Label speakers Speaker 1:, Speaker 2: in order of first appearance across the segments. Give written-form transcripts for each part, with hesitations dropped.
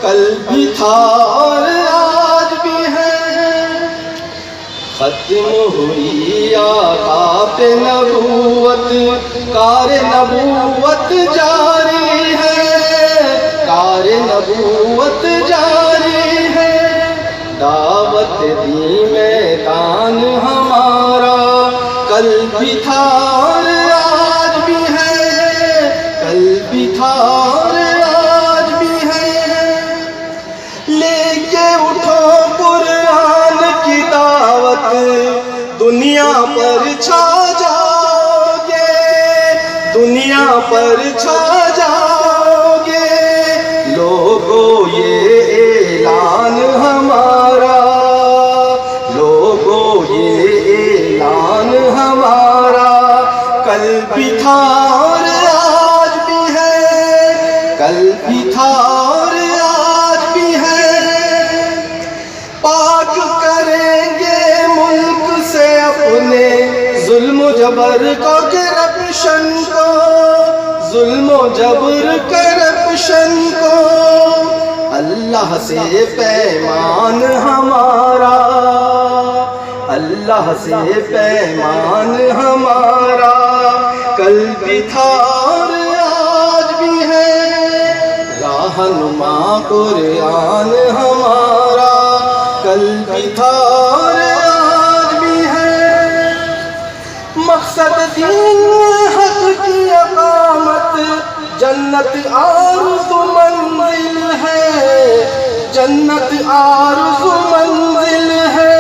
Speaker 1: کل بھی تھا اور آج بھی ہے، ختم ہوئی آقا پہ نبوت، کار نبوت جاری ہے، کار نبوت جاری ہے، دعوت دی میدان ہمارا، کل بھی تھا اور آج بھی ہے، کل بھی تھا اور آج بھی ہے، لے کے اٹھو قرآن کی دعوت، دنیا پر چھا جاؤ گے، دنیا پر چھا جاؤ گے، لوگو یہ اعلان ہمارا، لوگو یہ اعلان ہمارا، کل بھی تھا اور آج بھی ہے، کل بھی تھا اور آج بھی ہے، پاک کریں گے ملک سے اپنے ظلم و جبر کو، کرپشن کو، ظلم و جبر کرپشن کو، اللہ سے پیمان ہمارا، اللہ سے پیمان ہمارا، کل بھی تھا اور آج بھی ہے، راہنما قرآن ہمارا، کل بھی تھا اور آج بھی ہے، مقصد دین حق کی اقامت، جنت آرزو منزل ہے، جنت آرزو منزل ہے،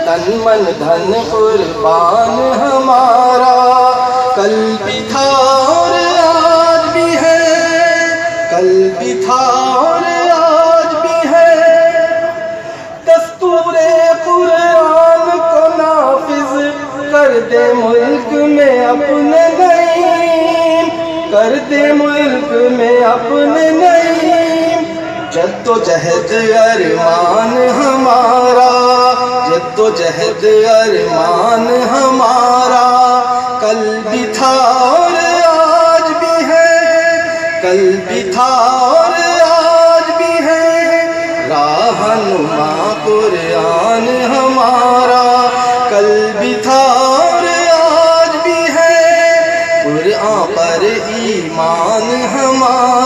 Speaker 1: تن من دھن قربان ہمارا، کل بھی تھا اور آج بھی ہے، کل بھی تھا اور آج بھی ہے، دستور قرآن کو نافذ کر دے ملک میں اپنے نعیم، کر دے ملک میں اپنے نعیم، جد و جہد ارمان ہمارا، جد و جہد ارمان ہمارا، کل بھی تھا اور آج بھی ہے، کل بھی تھا اور آج بھی ہے، راہنما قرآن ہمارا، کل بھی تھا اور آج بھی ہے، قرآن پر ایمان ہمارا۔